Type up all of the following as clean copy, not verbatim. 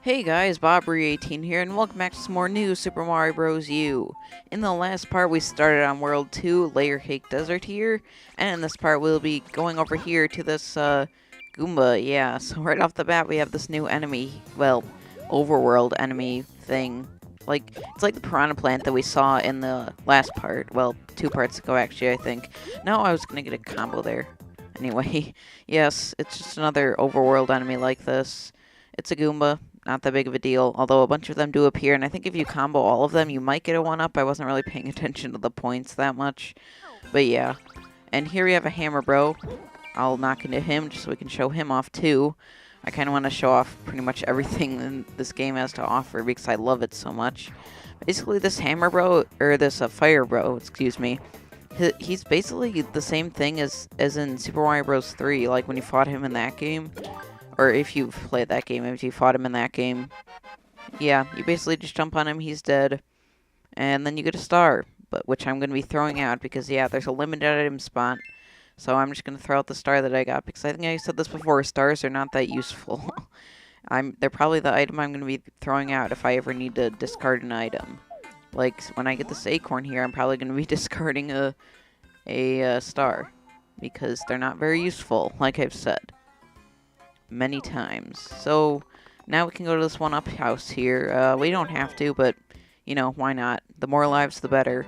Hey guys, Bobry18 here, and welcome back to some more new Super Mario Bros. U. In the last part, we started on World 2, Layer Cake Desert here, and in this part, we'll be going over here to this, Goomba, yeah. So right off the bat, we have this new enemy, well, overworld enemy thing. It's like the piranha plant that we saw in the last part, well, 2 parts ago, actually, I think. No, I was gonna get a combo there. Anyway, yes, it's just another overworld enemy like this. It's a Goomba. Not that big of a deal, although a bunch of them do appear, and I think if you combo all of them, you might get a 1-up. I wasn't really paying attention to the points that much, but yeah. And here we have a Hammer Bro. I'll knock into him just so we can show him off too. I kind of want to show off pretty much everything this game has to offer because I love it so much. Basically, this Hammer Bro, or this Fire Bro, excuse me, he's basically the same thing as in Super Mario Bros. 3, like when you fought him in that game. Or if you've played that game, if you fought him in that game. Yeah, you basically just jump on him, he's dead. And then you get a star, which I'm going to be throwing out because, yeah, there's a limited item spot. So I'm just going to throw out the star that I got because I think I said this before, stars are not that useful. They're probably the item I'm going to be throwing out if I ever need to discard an item. Like, when I get this acorn here, I'm probably going to be discarding a star because they're not very useful, like I've said many times. So now we can go to this 1-up house here. We don't have to, but you know, why not? The more lives, the better.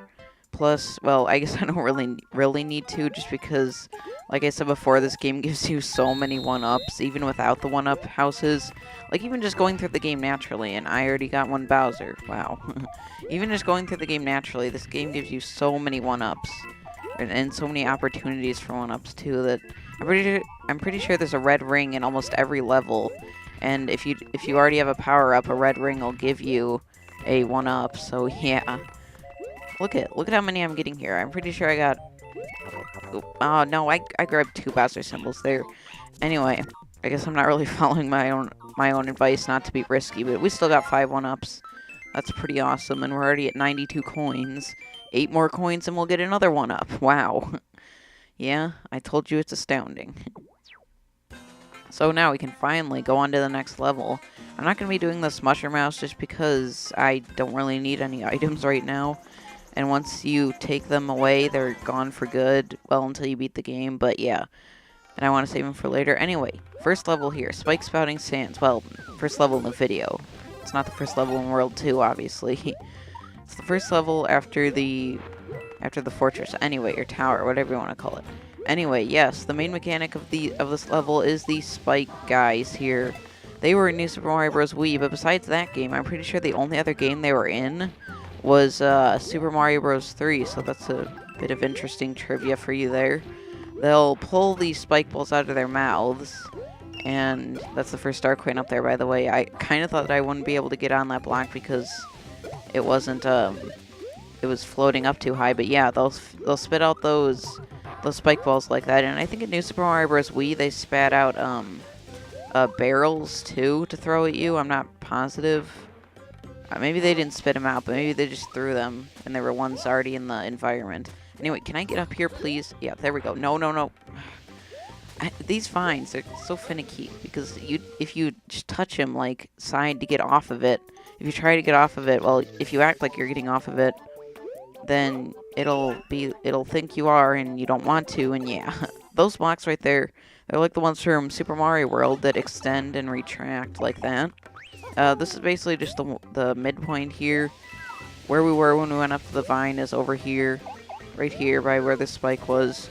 Plus, well, I guess I don't really need to, just because, like I said before, this game gives you so many 1-ups, even without the 1-up houses. Like, even just going through the game naturally, and I already got one Bowser. Wow. Even just going through the game naturally, this game gives you so many 1-ups. And so many opportunities for 1-ups, too, that I'm pretty sure there's a red ring in almost every level, and if you already have a power-up, a red ring will give you a 1-up, so yeah. Look at how many I'm getting here. I'm pretty sure I got... Oh, no, I grabbed 2 Bowser symbols there. Anyway, I guess I'm not really following my own advice not to be risky, but we still got 5 1-ups. That's pretty awesome, and we're already at 92 coins. 8 more coins and we'll get another 1-up. Wow. Yeah, I told you it's astounding. So now we can finally go on to the next level. I'm not going to be doing this Mushroom House just because I don't really need any items right now. And once you take them away, they're gone for good. Well, until you beat the game, but yeah. And I want to save them for later. Anyway, first level here, Spike Spouting Sands. Well, first level in the video. It's not the first level in World 2, obviously. It's the first level after the fortress, anyway, or tower, whatever you want to call it. Anyway, yes, the main mechanic of this level is the spike guys here. They were in New Super Mario Bros. Wii, but besides that game, I'm pretty sure the only other game they were in was Super Mario Bros. 3, so that's a bit of interesting trivia for you there. They'll pull these spike balls out of their mouths, and that's the first star coin up there, by the way. I kind of thought that I wouldn't be able to get on that block because it wasn't, it was floating up too high, but yeah, they'll spit out those spike balls like that. And I think in New Super Mario Bros. Wii they spat out barrels too to throw at you. I'm not positive. Maybe they didn't spit them out, but maybe they just threw them, and there were ones already in the environment. Anyway, can I get up here, please? Yeah, there we go. No. These vines are so finicky because if you just touch them like side to get off of it, if you try to get off of it, well, if you act like you're getting off of it, then it'll think you are and you don't want to, and yeah. Those blocks right there, they're like the ones from Super Mario World that extend and retract like that. This is basically just the midpoint here. Where we were when we went up to the vine is over here, right here by where the spike was.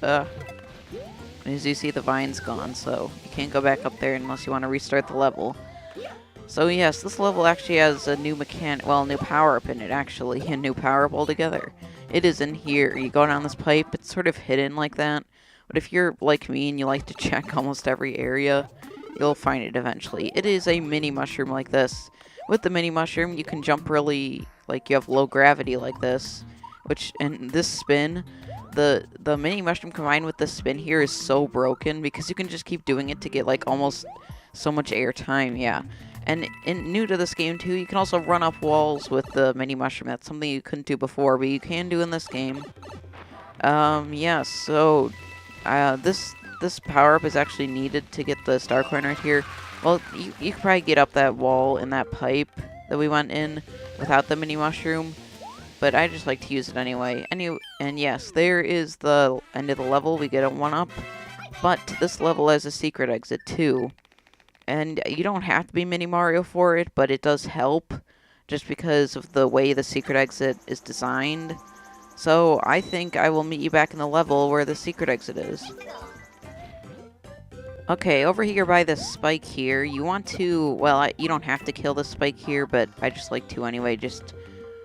As you see, the vine's gone, so you can't go back up there unless you want to restart the level. So yes, this level actually has a new new power-up in it, actually. A new power-up altogether. It is in here. You go down this pipe, it's sort of hidden like that. But if you're like me and you like to check almost every area, you'll find it eventually. It is a mini mushroom like this. With the mini mushroom, you can jump really, like you have low gravity like this. And this spin, the mini mushroom combined with the spin here is so broken because you can just keep doing it to get like almost so much air time, yeah. And new to this game, too, you can also run up walls with the mini mushroom. That's something you couldn't do before, but you can do in this game. Yeah, so this power-up is actually needed to get the star coin right here. Well, you could probably get up that wall in that pipe that we went in without the mini mushroom, but I just like to use it anyway. And yes, there is the end of the level. We get a 1-up, but this level has a secret exit too. And you don't have to be Mini Mario for it, but it does help just because of the way the secret exit is designed. So I think I will meet you back in the level where the secret exit is. Okay, over here by this spike here, you want to, well, you don't have to kill the spike here, but I just like to anyway, just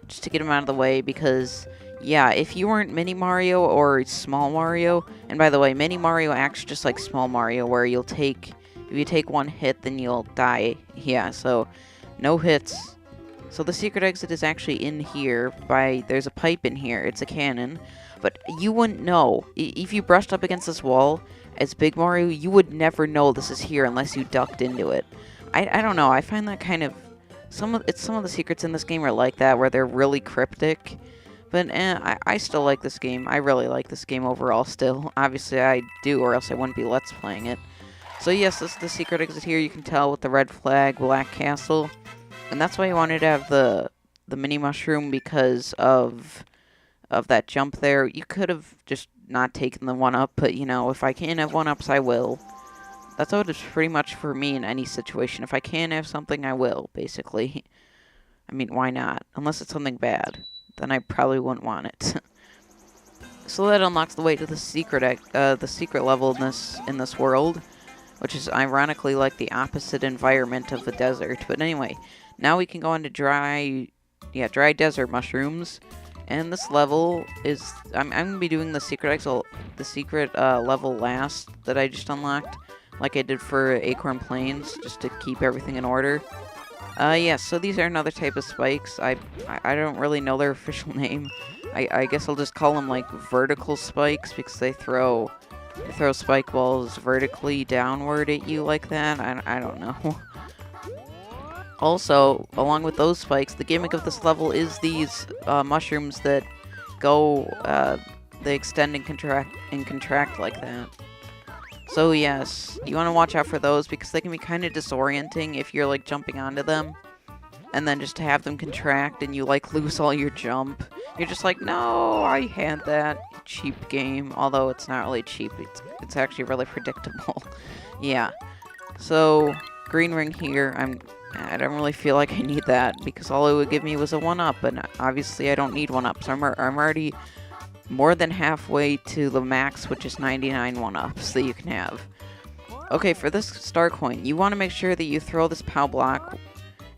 to get him out of the way, because, yeah, if you weren't Mini Mario or Small Mario, and by the way, Mini Mario acts just like Small Mario, where you'll take, if you take one hit, then you'll die. Yeah, so no hits. So the secret exit is actually in here there's a pipe in here. It's a cannon. But you wouldn't know. If you brushed up against this wall as Big Mario, you would never know this is here unless you ducked into it. I don't know. I find that kind of... Some of the secrets in this game are like that, where they're really cryptic. But I still like this game. I really like this game overall still. Obviously I do, or else I wouldn't be Let's Playing it. So yes, this is the secret exit here. You can tell with the red flag, Black Castle. And that's why I wanted to have the mini mushroom, because of that jump there. You could have just not taken the 1-up, but you know, if I can have 1-ups, I will. That's how it is pretty much for me in any situation. If I can have something, I will, basically. I mean, why not? Unless it's something bad. Then I probably wouldn't want it. So that unlocks the way to the secret level in this world, which is ironically like the opposite environment of the desert. But anyway, now we can go into dry desert mushrooms. And this level is, I'm gonna be doing the secret level last that I just unlocked, like I did for Acorn Plains, just to keep everything in order. Yeah, so these are another type of spikes. I don't really know their official name. I guess I'll just call them like vertical spikes, because they throw spike balls vertically downward at you like that. I don't know. Also, along with those spikes, the gimmick of this level is these mushrooms that go, they extend and contract like that. So yes, you want to watch out for those, because they can be kind of disorienting if you're like jumping onto them. And then just to have them contract and you like lose all your jump. You're just like, no, I had that. Cheap game. Although it's not really cheap. It's actually really predictable. Yeah. So, green ring here, I don't really feel like I need that, because all it would give me was a 1-up, and obviously I don't need 1-ups. I'm already more than halfway to the max, which is 99 1-ups that you can have. Okay, for this star coin, you want to make sure that you throw this POW block,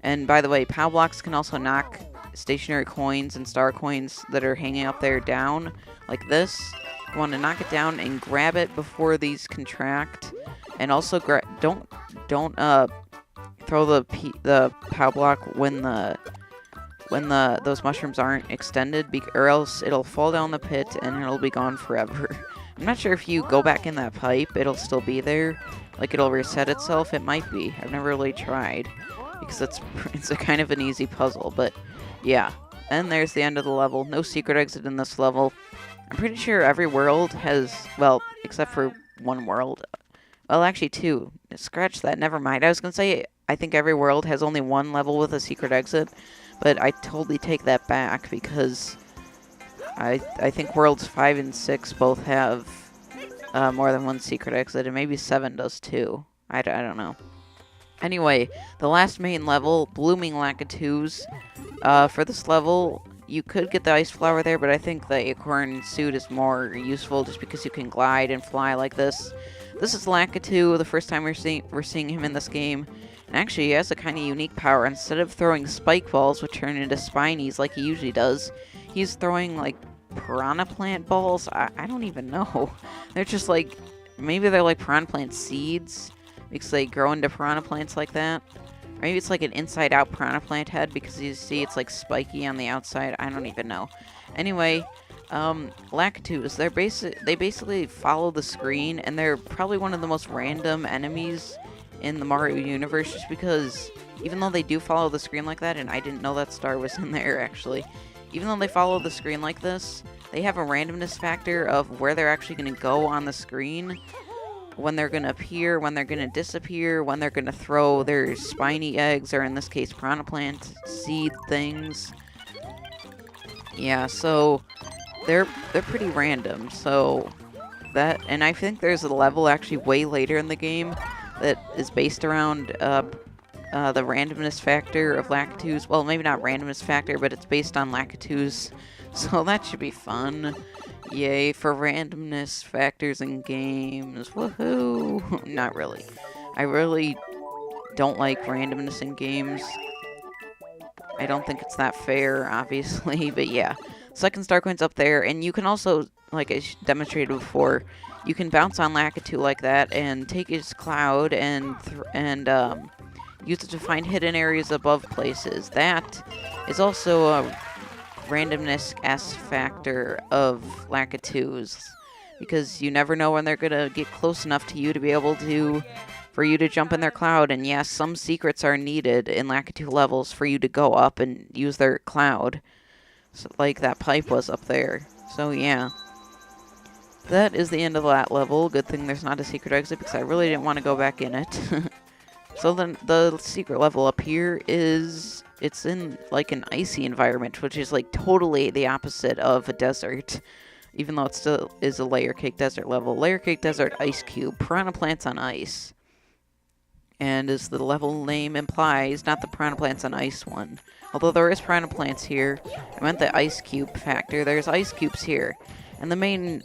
and by the way, POW blocks can also knock stationary coins and star coins that are hanging up there down, like this. You want to knock it down and grab it before these contract, and also don't throw the POW block when those mushrooms aren't extended, or else it'll fall down the pit and it'll be gone forever. I'm not sure if you go back in that pipe, it'll still be there. Like, it'll reset itself. It might be. I've never really tried, because it's a kind of an easy puzzle, but yeah. And there's the end of the level. No secret exit in this level. I'm pretty sure every world has, well, except for one world. Well, actually, two. Scratch that. Never mind. I was going to say, I think every world has only one level with a secret exit, but I totally take that back, because I think worlds 5 and 6 both have more than one secret exit, and maybe 7 does too. I don't know. Anyway, the last main level, Blooming Lakitus. For this level, you could get the ice flower there, but I think the acorn suit is more useful, just because you can glide and fly like this. This is Lakitu, the first time we're seeing him in this game. And actually, he has a kind of unique power. Instead of throwing spike balls, which turn into spinies like he usually does, he's throwing, like, piranha plant balls? I don't even know. They're just like, maybe they're like piranha plant seeds, because they grow into piranha plants like that. Or maybe it's like an inside-out piranha plant head, because you see it's like spiky on the outside. I don't even know. Anyway, Lakitus, they basically follow the screen, and they're probably one of the most random enemies in the Mario universe, just because even though they do follow the screen like that, and I didn't know that star was in there actually, even though they follow the screen like this, they have a randomness factor of where they're actually going to go on the screen, when they're gonna appear, when they're gonna disappear, when they're gonna throw their spiny eggs, or in this case, piranha plant seed things. Yeah, so they're pretty random. So that, and I think there's a level actually way later in the game that is based around the randomness factor of Lakitus. Well, maybe not randomness factor, but it's based on Lakitus. So that should be fun. Yay for randomness factors in games. Woohoo! Not really. I really don't like randomness in games. I don't think it's that fair, obviously, but yeah. Second star coin's up there, and you can also, like I demonstrated before, you can bounce on Lakitu like that and take his cloud and use it to find hidden areas above places. That is also a randomness S factor of Lakitu's, because you never know when they're gonna get close enough to you to be able to, for you to jump in their cloud. And yes, some secrets are needed in Lakitu levels for you to go up and use their cloud, so, like that pipe was up there. So yeah, that is the end of that level. Good thing there's not a secret exit, because I really didn't want to go back in it. So then the secret level up here is, it's in like an icy environment, which is like totally the opposite of a desert, even though it still is a layer cake desert level. Layer cake desert, ice cube, piranha plants on ice. And as the level name implies, not the piranha plants on ice one. Although there is piranha plants here. I meant the ice cube factor. There's ice cubes here. And the main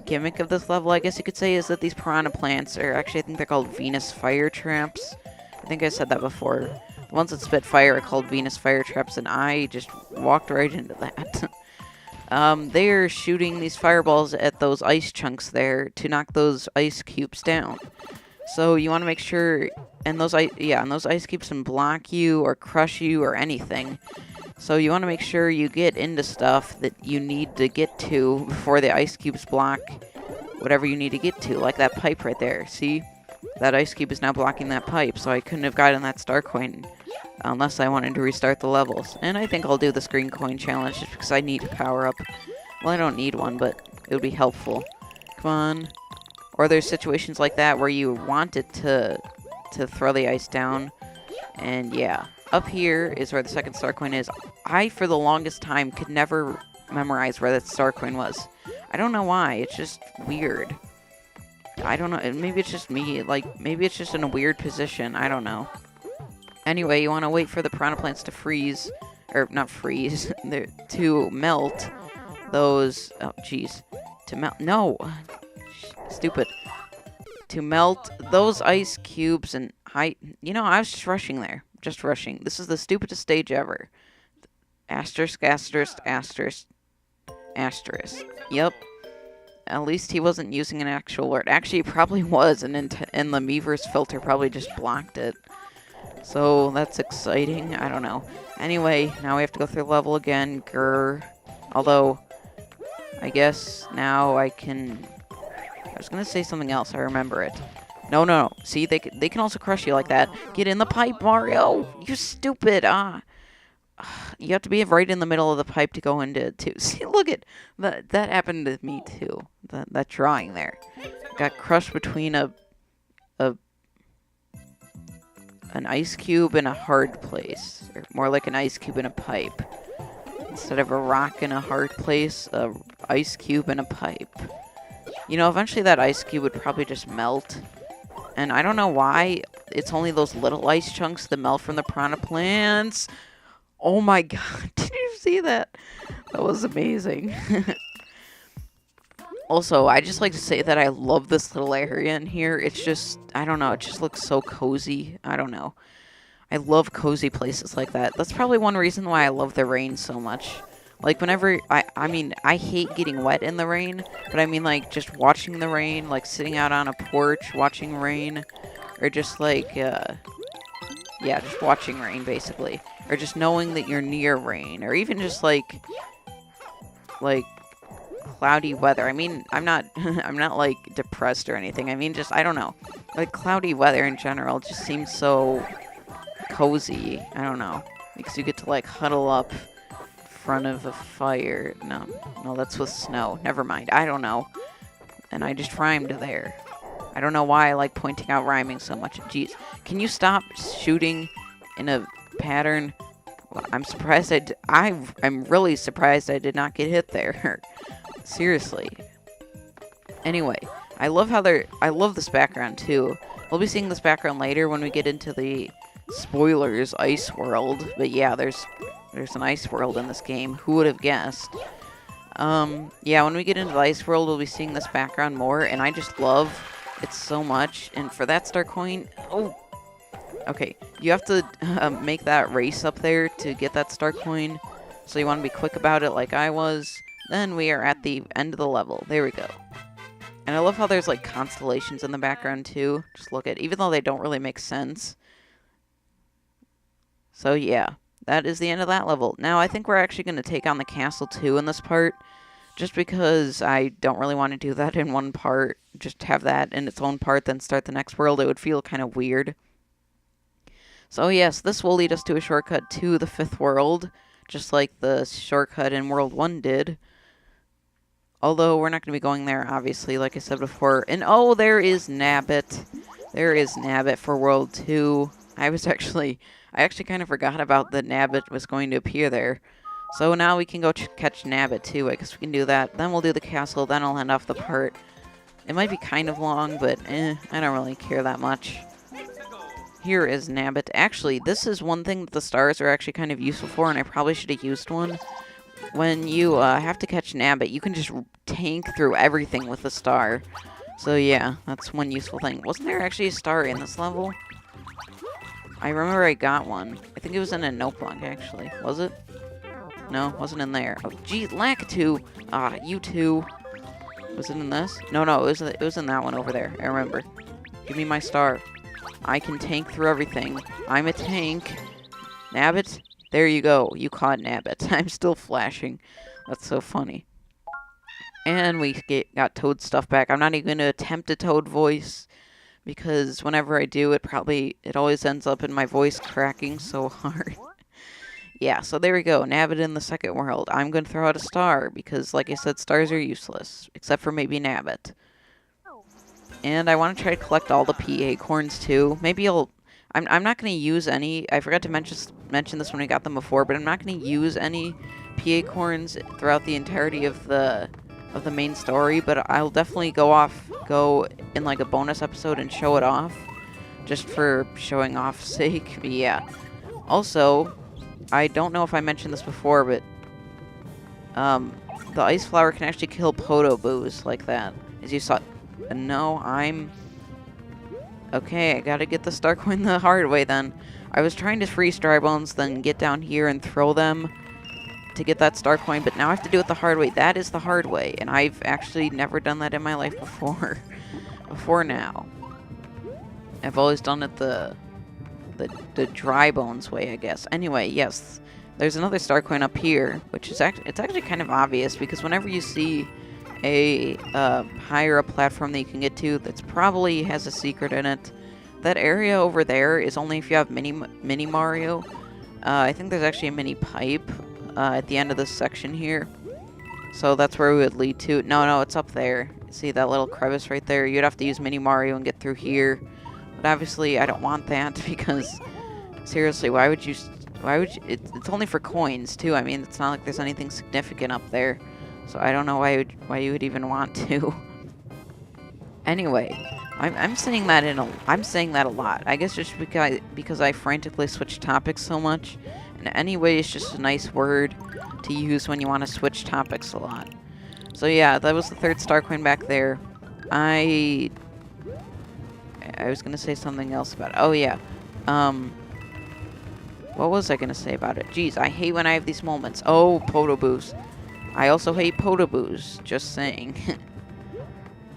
gimmick of this level, I guess you could say, is that these piranha plants are actually, I think they're called Venus fire traps. I think I said that before. The ones that spit fire are called Venus fire traps, and I just walked right into that. They are shooting these fireballs at those ice chunks there to knock those ice cubes down. So you want to make sure, and those ice cubes can block you or crush you or anything. So you want to make sure you get into stuff that you need to get to before the ice cubes block whatever you need to get to, like that pipe right there. See? That ice cube is now blocking that pipe, so I couldn't have gotten that star coin unless I wanted to restart the levels. And I think I'll do this green coin challenge just because I need a power up. Well, I don't need one, but it would be helpful. Come on. Or there's situations like that where you want it to throw the ice down. And yeah. Up here is where the second star coin is. I, for the longest time, could never memorize where that star coin was. I don't know why. It's just weird. I don't know. Maybe it's just me. Like, maybe it's just in a weird position. I don't know. Anyway, you want to wait for the piranha plants to freeze. Or, not freeze. To melt those... Oh, jeez. To melt... No. Stupid. To melt those ice cubes and... You know, I was just rushing there. Just rushing. This is the stupidest stage ever. Asterisk, asterisk, asterisk, asterisk. Yep. At least he wasn't using an actual word. Actually, he probably was, and the Miiverse filter probably just blocked it. So, that's exciting. I don't know. Anyway, now we have to go through the level again. Grr. Although, I guess now I can... I was going to say something else. I remember it. No. See, they can also crush you like that. Get in the pipe, Mario! You stupid! You have to be right in the middle of the pipe to go into it, too. See, look at... That happened to me, too. That drawing there. Got crushed between an ice cube and a hard place. Or more like an ice cube and a pipe. Instead of a rock in a hard place, a ice cube and a pipe. You know, eventually that ice cube would probably just melt. And I don't know why it's only those little ice chunks that melt from the piranha plants. Oh my god, did you see that? That was amazing. Also, I just like to say that I love this little area in here. It's just, I don't know, it just looks so cozy. I don't know. I love cozy places like that. That's probably one reason why I love the rain so much. Like, whenever, I mean, I hate getting wet in the rain, but I mean, like, just watching the rain, like, sitting out on a porch, watching rain, or just, like, yeah, just watching rain, basically. Or just knowing that you're near rain, or even just, like, cloudy weather. I mean, I'm not, like, depressed or anything. I mean, just, I don't know. Like, cloudy weather in general just seems so cozy. I don't know. Because you get to, like, huddle up front of a fire. No, that's with snow. Never mind. I don't know. And I just rhymed there. I don't know why I like pointing out rhyming so much. Jeez. Can you stop shooting in a pattern? Well, I'm surprised I'm really surprised I did not get hit there. Seriously. Anyway, I love this background too. We'll be seeing this background later when we get into the spoilers ice world. But yeah, there's an ice world in this game. Who would have guessed? Yeah, when we get into the ice world, we'll be seeing this background more, and I just love it so much. And for that star coin, oh, okay, you have to make that race up there to get that star coin. So you want to be quick about it like I was. Then we are at the end of the level. There we go. And I love how there's like constellations in the background too. Just look at, even though they don't really make sense. So yeah, that is the end of that level. Now I think we're actually going to take on the castle too in this part. Just because I don't really want to do that in one part. Just have that in its own part, then start the next world. It would feel kind of weird. So yes, this will lead us to a shortcut to the 5th world. Just like the shortcut in World 1 did. Although, we're not going to be going there, obviously, like I said before. And, oh, there is Nabbit. There is Nabbit for World 2. I actually kind of forgot about that Nabbit was going to appear there. So now we can go catch Nabbit, too. I guess we can do that. Then we'll do the castle, then I'll end off the part. It might be kind of long, but, I don't really care that much. Here is Nabbit. Actually, this is one thing that the stars are actually kind of useful for, and I probably should have used one. When you have to catch Nabbit, you can just tank through everything with a star. So yeah, that's one useful thing. Wasn't there actually a star in this level? I remember I got one. I think it was in a notebook, actually. Was it? No, wasn't in there. Oh, geez, Lakitu. Ah, you two. Was it in this? No, it was in that one over there. I remember. Give me my star. I can tank through everything. I'm a tank. Nabbit? There you go. You caught Nabbit. I'm still flashing. That's so funny. And we got Toad stuff back. I'm not even going to attempt a Toad voice. Because whenever I do, it always ends up in my voice cracking so hard. Yeah, so there we go. Nabbit in the 2nd world. I'm going to throw out a star. Because, like I said, stars are useless. Except for maybe Nabbit. And I want to try to collect all the P acorns too. Maybe I'm not going to use any. I forgot to mention this when we got them before, but I'm not going to use any P acorns throughout the entirety of the main story. But I'll definitely go in like a bonus episode and show it off, just for showing off sake. But yeah. Also, I don't know if I mentioned this before, but the ice flower can actually kill Podoboos like that, as you saw. No, okay, I gotta get the star coin the hard way then. I was trying to freeze dry bones, then get down here and throw them to get that star coin, but now I have to do it the hard way. That is the hard way, and I've actually never done that in my life before. Before now. I've always done it the dry bones way, I guess. Anyway, yes, there's another star coin up here, which is it's actually kind of obvious, because whenever you see a higher up platform that you can get to that's probably has a secret in it. That area over there is only if you have mini Mario. I think there's actually a mini pipe at the end of this section here. So that's where we would lead to. No, it's up there. See that little crevice right there? You'd have to use mini Mario and get through here. But obviously I don't want that because seriously, why would you it's only for coins too. I mean, it's not like there's anything significant up there. So I don't know why you would even want to. Anyway, I'm saying that a lot. I guess just because I frantically switch topics so much. And anyway, it's just a nice word to use when you want to switch topics a lot. So yeah, that was the 3rd star coin back there. I was gonna say something else about it. Oh yeah. What was I gonna say about it? Jeez, I hate when I have these moments. Oh, Podoboos. I also hate Podoboos, just saying.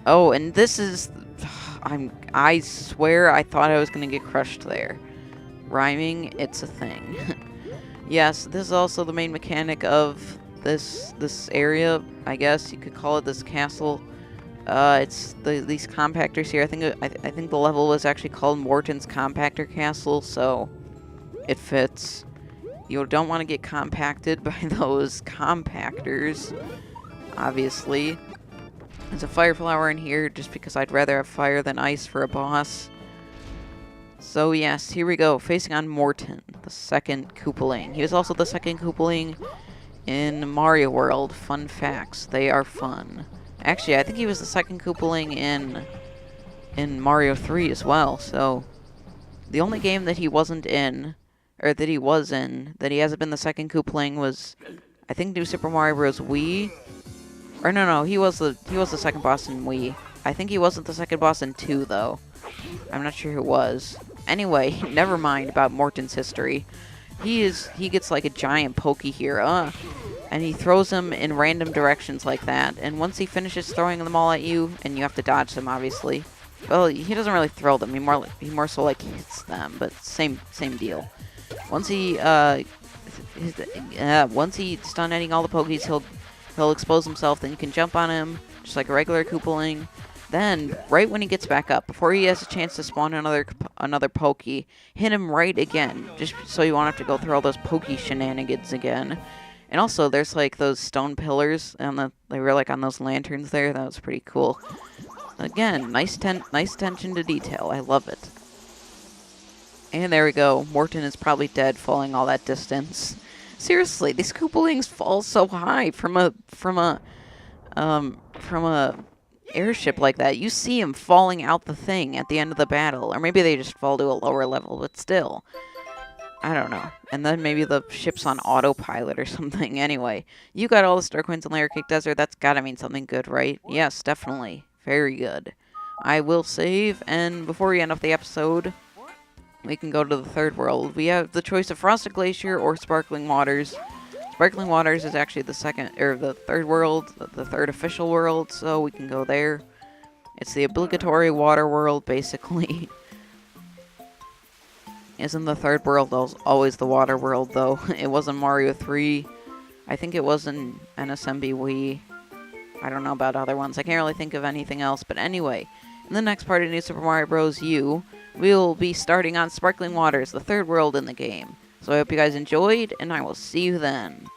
Oh, and this is... I swear I thought I was going to get crushed there. Rhyming, it's a thing. Yes, this is also the main mechanic of this area, I guess. You could call it this castle. It's these compactors here. I think the level was actually called Morton's Compactor Castle, so it fits. You don't want to get compacted by those compactors, obviously. There's a fire flower in here just because I'd rather have fire than ice for a boss. So yes, here we go, facing on Morton, the second Koopaling. He was also the second Koopaling in Mario World. Fun facts, they are fun. Actually, I think he was the second Koopaling in Mario 3 as well, so the only game that he wasn't in, or that he was in, that he hasn't been the second Koopaling was, I think, New Super Mario Bros. Wii. Or no, he was the second boss in Wii. I think he wasn't the second boss in 2, though. I'm not sure who was. Anyway, never mind about Morton's history. He gets like a giant pokey here, and he throws them in random directions like that. And once he finishes throwing them all at you, and you have to dodge them, obviously. Well, he doesn't really throw them. He more so like hits them, but same deal. Once he's done eating all the pokies, he'll expose himself. Then you can jump on him just like a regular Koopaling. Then, right when he gets back up, before he has a chance to spawn another Pokey, hit him right again, just so you won't have to go through all those Pokey shenanigans again. And also, there's like those stone pillars, and they were like on those lanterns there. That was pretty cool. Again, nice attention to detail. I love it. And there we go. Morton is probably dead, falling all that distance. Seriously, these Koopalings fall so high from a airship like that. You see him falling out the thing at the end of the battle, or maybe they just fall to a lower level, but still, I don't know. And then maybe the ship's on autopilot or something. Anyway, you got all the star coins in Layer Cake Desert. That's gotta mean something good, right? Yes, definitely. Very good. I will save, and before we end off the episode, we can go to the third world. We have the choice of Frosted Glacier or Sparkling Waters. Sparkling Waters is actually the third world, the third official world, so we can go there. It's the obligatory water world, basically. Isn't the third world always the water world, though? It was in Mario 3. I think it was in NSMB Wii. I don't know about other ones. I can't really think of anything else, but anyway. In the next part of New Super Mario Bros. U, we'll be starting on Sparkling Waters, the third world in the game. So I hope you guys enjoyed, and I will see you then.